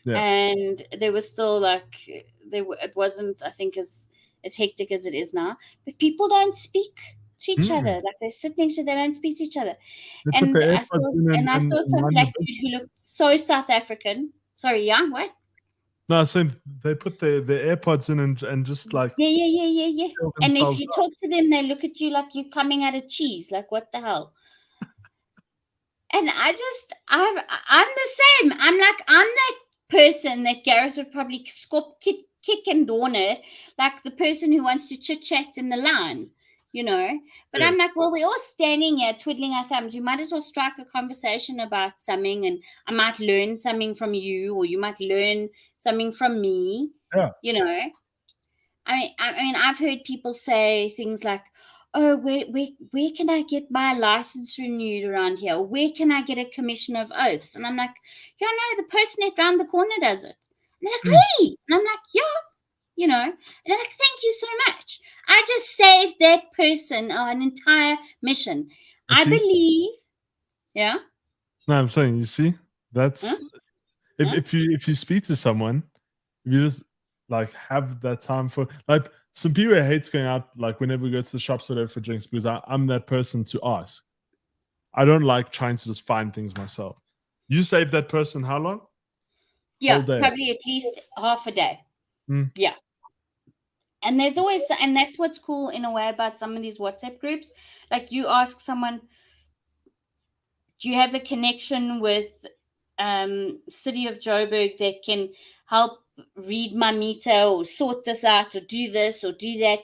Yeah. and there was still like it wasn't, I think, as hectic as it is now. But people don't speak to each other. Mm. Like they sit next to, they don't speak to each other. They put And the AirPods in I saw and some mind black your dude who business. looked so South African. Sorry, yeah, what? No, I said they put the AirPods in and just like Yeah, yeah, yeah, yeah, yeah. fill And if themselves you up. talk to them, they look at you like you're coming out of cheese. Like, what the hell? And I'm the same. I'm that person that Gareth would probably kick and dawn it, like the person who wants to chit chat in the line, you know. But I'm Yes. like, well, we're all standing here twiddling our thumbs. We might as well strike a conversation about something, and I might learn something from you, or you might learn something from me, Yeah. you know. I mean, I've heard people say things like, "Oh, where can I get my license renewed around here? Or where can I get a commission of oaths?" And I'm like, "Yeah, no, the person at round the corner does it." And they're like, Mm. "Really?" And I'm like, "Yeah, you know." And they're like, "Thank you so much. I just saved that person an entire mission." You I see? believe, yeah, No, I'm saying, you see? huh? That's Huh? if you speak to someone, if you just like have that time for like some people hates going out like whenever we go to the shops or whatever for drinks because I'm that person to ask. I don't like trying to just find things myself. You save that person how long? Whole Yeah, day. probably at least half a day. Mm. Yeah. And there's always, and that's what's cool in a way about some of these WhatsApp groups. Like you ask someone, do you have a connection with City of Joburg that can help read my meter or sort this out or do this or do that?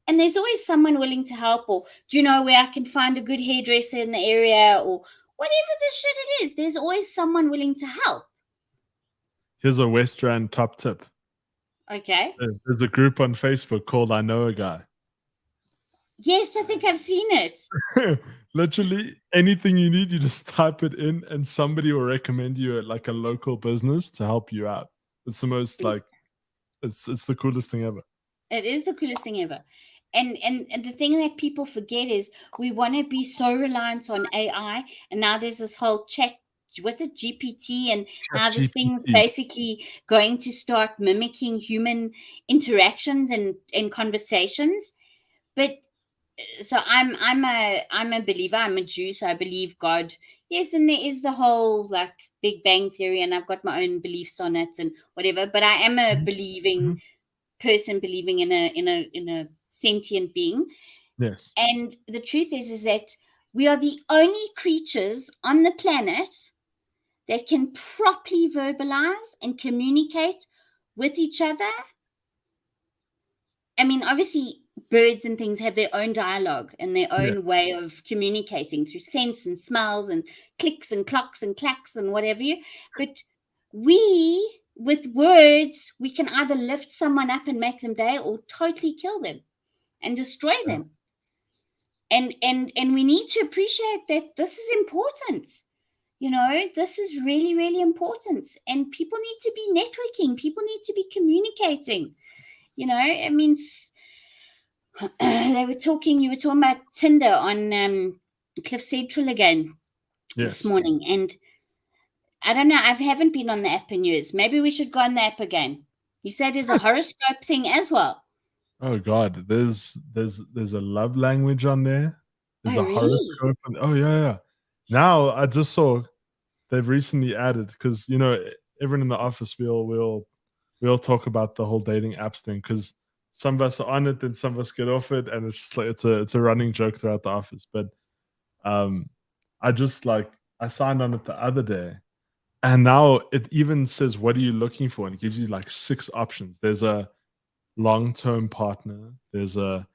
And there's always someone willing to help. Or do you know where I can find a good hairdresser in the area, or whatever the shit it is? There's always someone willing to help. Here's a West Rand top tip. Okay. There's a group on Facebook called I Know a Guy. Yes, I think I've seen it. Literally anything you need, you just type it in, and somebody will recommend you like a local business to help you out. It's the most like it's the coolest thing ever. It is the coolest thing ever. And the thing that people forget is we want to be so reliant on AI, and now there's this whole chat, what's it, GPT, and Chat how the thing's GPT. basically going to start mimicking human interactions and conversations. But so I'm a believer. I'm a Jew, so I believe God. Yes, and there is the whole like Big Bang theory, and I've got my own beliefs on it and whatever. But I am a Mhm, believing mhm. person, believing in a sentient being. Yes. And the truth is that we are the only creatures on the planet that can properly verbalize and communicate with each other. I mean, obviously, birds and things have their own dialogue and their Yeah. own way of communicating through sense and smells and clicks and clocks and clacks and whatever you. But we, with words, we can either lift someone up and make them day, or totally kill them and destroy Yeah. them. And we need to appreciate that this is important. This is really, really important. And people need to be networking. People need to be communicating. I mean, you were talking about Tinder on CliffCentral again this Yes. morning. And I don't know, I haven't been on the app in years. Maybe we should go on the app again. You say there's a horoscope thing as well. Oh God, there's a love language on there. There's Oh, a really? horoscope. Oh yeah, yeah. Now I just saw they've recently added because everyone in the office we'll talk about the whole dating apps thing because some of us are on it and some of us get off it, and it's just like it's a running joke throughout the office. But um, I just like I signed on it the other day, And now it even says, what are you looking for? And it gives you like 6 options. There's a long-term partner, there's a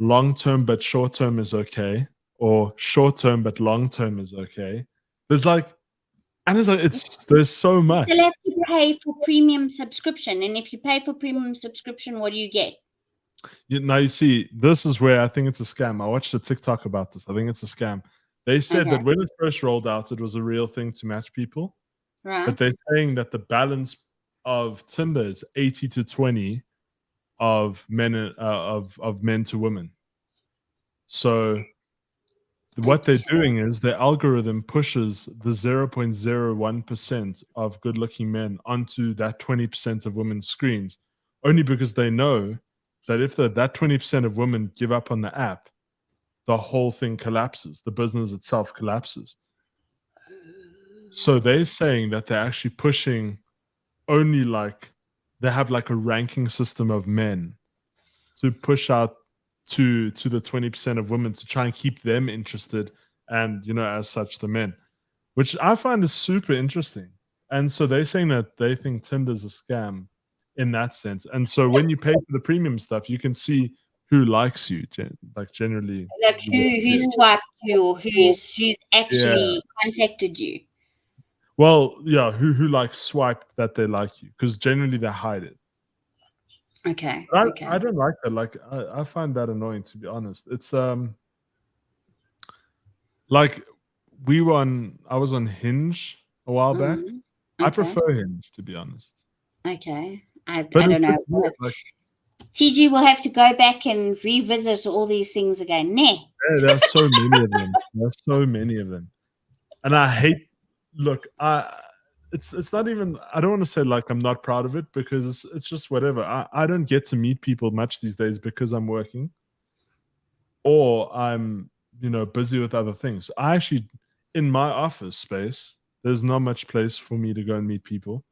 long-term but short-term is okay, or short-term but long-term is okay. There's like, and it's like, there's so You still much. have to pay for premium subscription, and if you pay for premium subscription, what do you get? Now you see, this is where I think it's a scam. I watched a TikTok about this. I think it's a scam. They said Okay, that when it first rolled out, it was a real thing to match people, but right. they're saying that the balance of Tinder is 80 to 20 of men of men to women. So what they're Okay. doing is their algorithm pushes the 0.01% of good-looking men onto that 20% of women's screens, only because they know that if that 20% of women give up on the app, the whole thing collapses. The business itself collapses. So they're saying that they're actually pushing only like they have like a ranking system of men to push out to the 20% of women to try and keep them interested, and as such the men, which I find is super interesting. And so they're saying that they think Tinder's a scam in that sense. And so when you pay for the premium stuff, you can see who likes you, like generally. Like who swiped you, or who's Yeah. actually contacted you? Well, yeah, who like swipe that they like you, because generally they hide it. Okay, But okay. I don't like that. Like I find that annoying, to be honest. It's like I was on Hinge a while back. Mm, I okay, prefer Hinge, to be honest. okay. But I it's don't know. just weird, like, TG will have to go back and revisit all these things again. Nah. there are so many of them. There's so many of them. And I hate look, it's not even, I don't wanna say, like, I'm not proud of it, because it's just whatever. I don't get to meet people much these days because I'm working, or I'm, busy with other things. I actually, in my office space, there's not much place for me to go and meet people.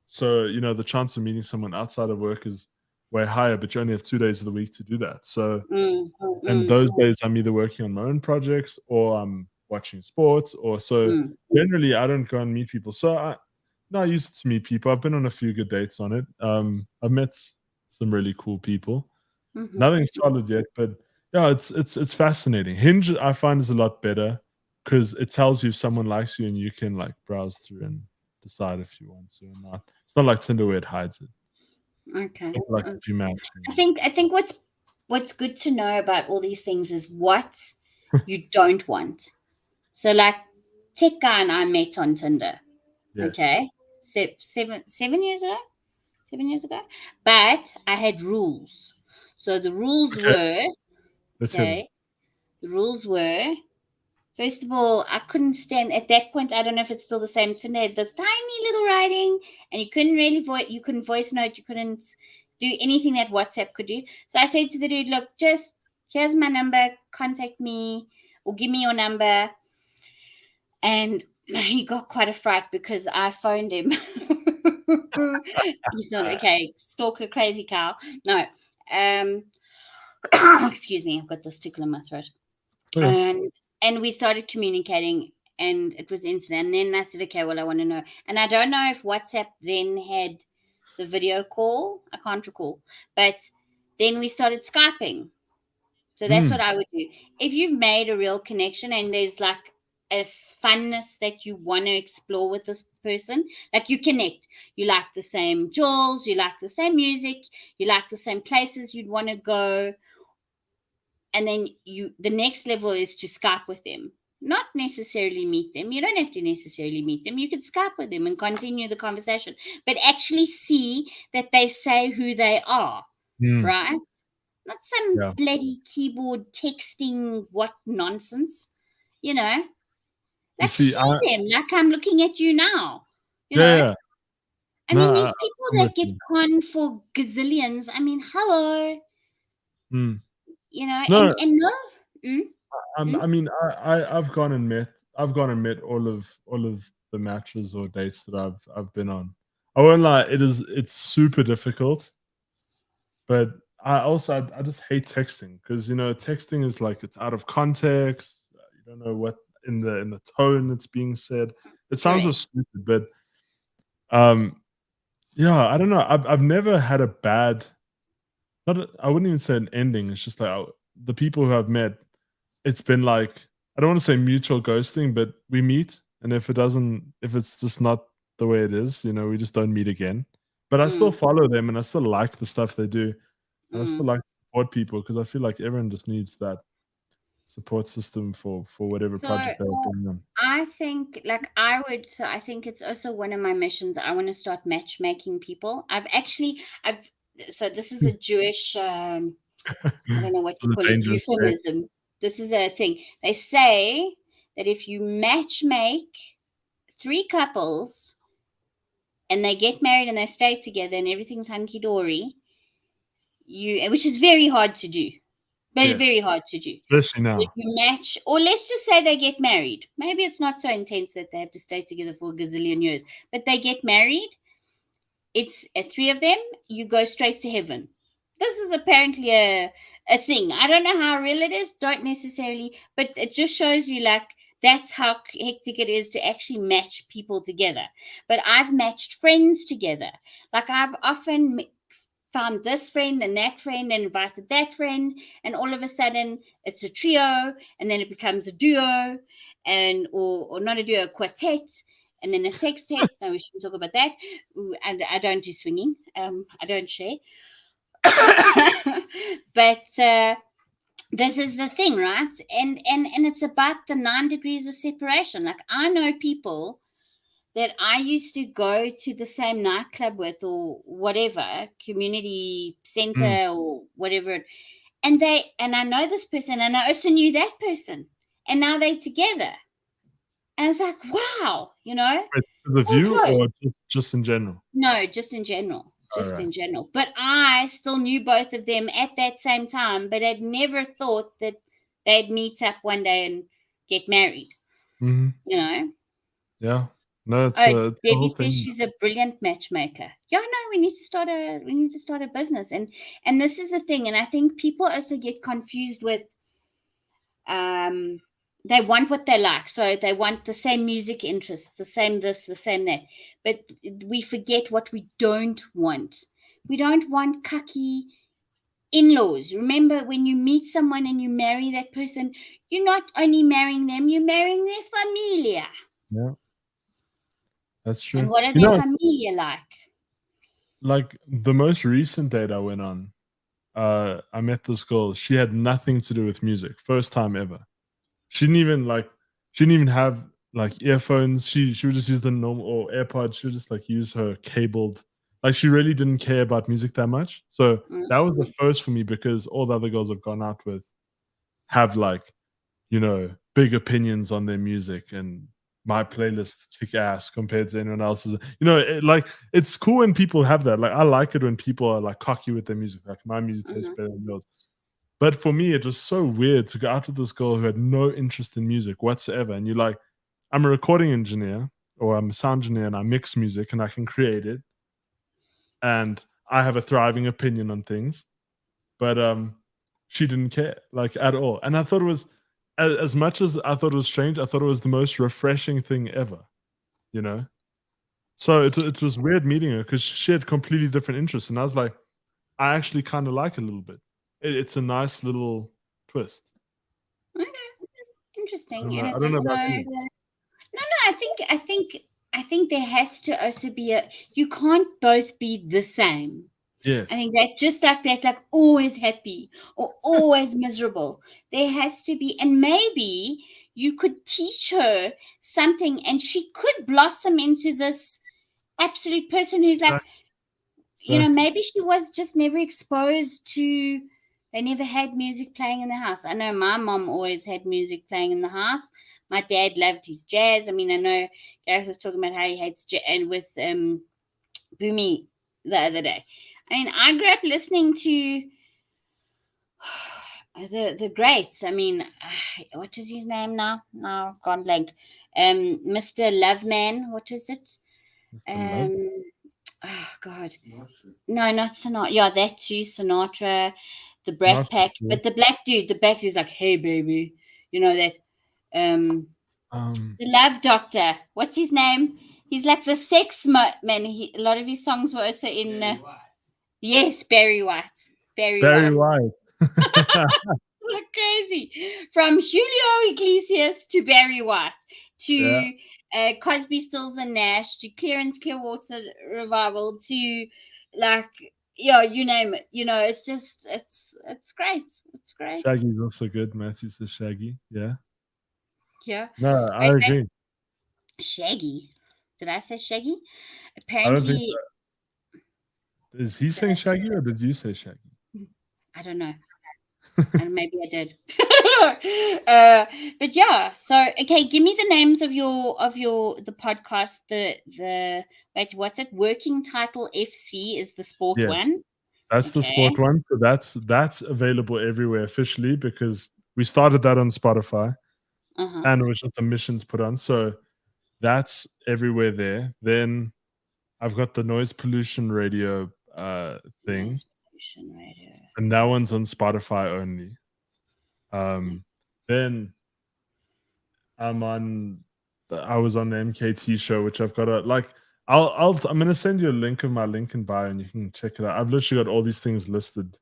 So, the chance of meeting someone outside of work is way higher, but you only have 2 days of the week to do that. So, Mm, and mm, those days I'm either working on my own projects or I'm watching sports, or so mm. generally I don't go and meet people. So I not used to meet people. I've been on a few good dates on it. I've met some really cool people. Mhm. Nothing solid yet, but yeah, it's fascinating. Hinge I find is a lot better because it tells you if someone likes you and you can like browse through and decide if you want to or not. It's not like Tinder where it hides it. Okay. It's like if you match. I think what's good to know about all these things is what you don't want. So like Tech Guy and I met on Tinder. Yes. Okay. 7 years ago? 7 years ago. But I had rules. So the rules Okay, were, let's hear them. okay, the rules were, first of all, I couldn't stand at that point. I don't know if it's still the same. Tinder had this tiny little writing, and you couldn't really you couldn't voice note, you couldn't do anything that WhatsApp could do. So I said to the dude, "Look, just here's my number. Contact me or give me your number." And he got quite a fright because I phoned him. He's not okay. Stalker, crazy cow. No. Um, excuse me. I've got this tickle in my throat. Okay. And we started communicating, and it was instant. And then I said, okay, well, I want to know. And I don't know if WhatsApp then had the video call. I can't recall. But then we started Skyping. So that's what Mm. I would do. If you've made a real connection and there's like a funness that you want to explore with this person, like you connect, you like the same jewels, you like the same music, you like the same places you'd want to go, and then the next level is to Skype with them. Not necessarily meet them. You don't have to necessarily meet them. You could Skype with them and continue the conversation, but actually see that they say who they are, Mm. right? Not some Yeah. bloody keyboard texting what nonsense, you know. You Like see, see them like I'm looking at you now, you yeah, know. yeah. I No, mean, these people I'm with that get you. con for gazillions. I mean, hello, Mm. you know, No, and no, mm, mm, I mean, I've gone and met all of the matches or dates that I've been on. I won't lie, it's super difficult, but I just hate texting because texting is like it's out of context. You don't know what in the tone that's being said. It sounds so Correct. stupid, but um, yeah, I don't know. I've never had a bad. Not I wouldn't even say an ending. It's just like the people who I've met. It's been like I don't want to say mutual ghosting, but we meet, and if it's just not the way it is, we just don't meet again. But I still Mm, follow them, and I still like the stuff they do, and I still mm. like to support people because I feel like everyone just needs that support system for whatever So project they're going on. I think, like, I think it's also one of my missions. I want to start matchmaking people. So this is a Jewish, I don't know what This you is call a it, dangerous game. euphemism. This is a thing. They say that if you match make three couples and they get married and they stay together and everything's hunky dory, which is very hard to do, but Yes, very hard to do. especially If now. you match, or let's just say they get married. Maybe it's not so intense that they have to stay together for a gazillion years, but they get married. It's three of them. You go straight to heaven. This is apparently a thing. I don't know how real it is. Don't necessarily, but it just shows you like that's how hectic it is to actually match people together. But I've matched friends together. Like I've often found this friend and that friend and invited that friend, and all of a sudden it's a trio, and then it becomes a duo, and or not a duo, a quartet, and then a sextet. No, we shouldn't talk about that. And I don't do swinging. I don't share. But this is the thing, right? And it's about the 9 degrees of separation. Like I know people that I used to go to the same nightclub with or whatever, community Mm. center or whatever. And I know this person and I also knew that person. And now they're together. And it's like, wow, Wait, because of so you close. or just in general? No, just in general. All Just right. in general. But I still knew both of them at that same time, but I'd never thought that they'd meet up one day and get married, Mhm. you know? Yeah. No, Oh, it's the Debbie whole says thing. she's a brilliant matchmaker. Yeah, no, we need to start a business, and this is the thing, and I think people also get confused with um they want what they like, so they want the same music interests, the same this, the same that, but we forget what we don't want. We don't want cucky in-laws. Remember, when you meet someone and you marry that person, you're not only marrying them, you're marrying their familia. Yeah, that's And true. what are You their know, familia like? like the most recent date I went on, I met this girl. She had nothing to do with music. First time ever. She didn't even like she didn't even have like earphones. She would just use the normal or AirPods. She would just like use her cabled. Like she really didn't care about music that much. So that was the Mm. first for me because all the other girls I've gone out with have like, big opinions on their music and my playlist kick ass compared to anyone else's. It's cool when people have that. Like I like it when people are like cocky with their music. Like my music tastes Mhm. better than yours. But for me, it was so weird to go out with this girl who had no interest in music whatsoever. And you're like, I'm a recording engineer or I'm a sound engineer and I mix music and I can create it. And I have a thriving opinion on things. But she didn't care like at all. And I thought it was as much as I thought it was strange, I thought it was the most refreshing thing ever, you know? So it was weird meeting her because she had completely different interests. And I was like, I actually kind of like it a little bit. It's a nice little twist. Okay, interesting. And I it's don't know also about no, you. no. I think there has to also be a. You can't both be the same. I Yes. think that just like that's like always happy or always miserable. There has to be, and maybe you could teach her something, and she could blossom into this absolute person who's like, Exactly. maybe she was just never exposed to, they never had music playing in the house. I know my mom always had music playing in the house. My dad loved his jazz. I mean, I know Gareth was talking about how he hates jazz, and with Boomy the other day. I mean, I grew up listening to the greats. I mean, what is his name now? No, gone blank. Mr. Loveman. What was it? Mr. Love. Um, oh God. No, not Sinatra. Yeah, that too. Sinatra, the Brat Not Pack, cool. but the black dude is like, "Hey, baby," you know that. Um, The Love Doctor. What's his name? He's like the sex man. A lot of his songs were also in. Yes, Barry White. Barry White. Like crazy. From Julio Iglesias to Barry White to Cosby, Stills and Nash to Clarence Clearwater Revival to like you name it. It's just it's great. It's great. Shaggy's also good. Matthew says Shaggy. Yeah. Yeah. No, I agree. Shaggy. Did I say Shaggy? I don't think Apparently. so. Is he saying Shaggy or did you say Shaggy? I don't know. And maybe I did. But yeah, so okay, give me the names of the podcast. The wait, what's it? Working Title FC is the sport one. That's the sport one. So that's available everywhere officially because we started that on Spotify and it was just the missions put on. So that's everywhere there. Then I've got the noise pollution radio thing. Noise pollution radio. And that one's on Spotify only. Then I was on the MKT show, which I've got I'm gonna send you a link of my link in bio and you can check it out. I've literally got all these things listed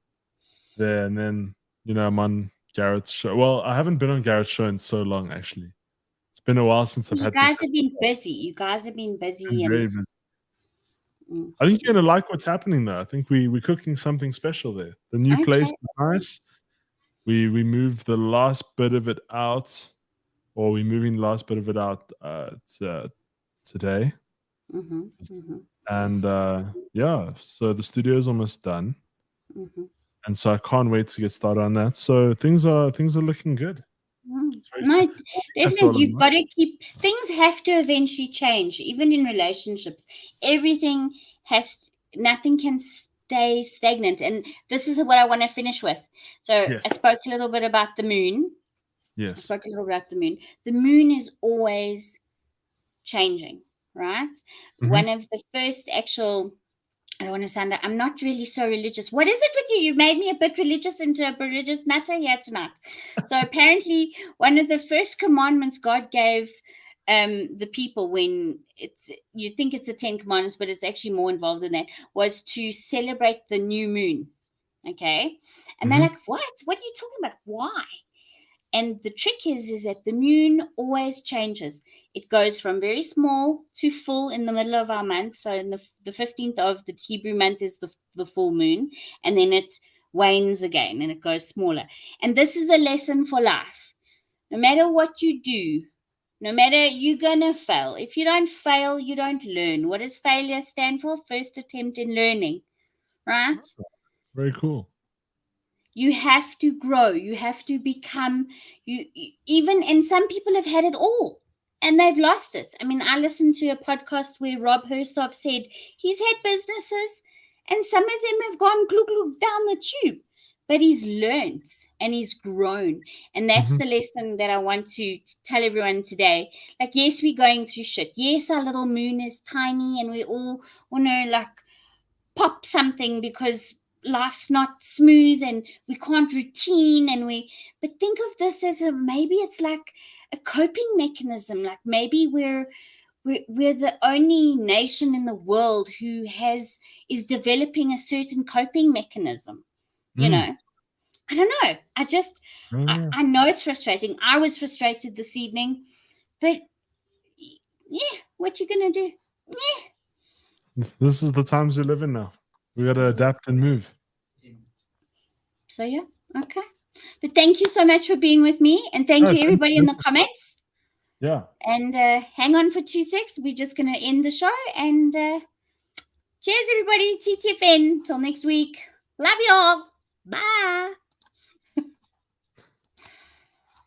there, and then I'm on Garrett's show. Well, I haven't been on Garrett's show in so long, actually. It's been a while since I've had to. You guys have been busy. Very busy. I think you're gonna like what's happening though. I think we're cooking something special there. The new place is nice. We moved the last bit of it out, or we're moving the last bit of it out today. And so the studio is almost done, and so I can't wait to get started on that. So things are looking good. No, definitely. You've got to keep things have to eventually change, even in relationships. Nothing can stay stagnant. And this is what I want to finish with. So I spoke a little bit about the moon. Yes. I spoke a little about the moon. The moon is always changing, right? One of the first actual, I don't want to sound like I'm not really so religious. What is it with you? You made me a bit religious into a religious matter here tonight. So apparently one of the first commandments God gave the people, when you think it's the 10 commandments, but it's actually more involved than that, was to celebrate the new moon. Okay. And they're like, what are you talking about? Why? And the trick is that the moon always changes. It goes from very small to full in the middle of our month. So in the 15th of the Hebrew month is the full moon. And then it wanes again and it goes smaller. And this is a lesson for life. No matter what you do, no matter, you're going to fail. If you don't fail, you don't learn. What does failure stand for? First attempt in learning, right? Very cool. You have to grow. You have to become, and some people have had it all and they've lost it. I mean, I listened to a podcast where Rob Hersov said he's had businesses and some of them have gone glug down the tube, but he's learned and he's grown. And that's the lesson that I want to tell everyone today. Like, yes, we're going through shit. Yes, our little moon is tiny and we all want to pop something because life's not smooth and we can't routine but think of this as maybe it's like a coping mechanism. Like maybe we're the only nation in the world who is developing a certain coping mechanism. I don't know. I know it's frustrating. I was frustrated this evening, but what you gonna do? This is the times we live in now. We got to adapt and move. So, okay. But thank you so much for being with me. And thank you, everybody, in the comments. Yeah. And hang on for 2 seconds. We're just going to end the show. And cheers, everybody. TTFN. Till next week. Love you all. Bye.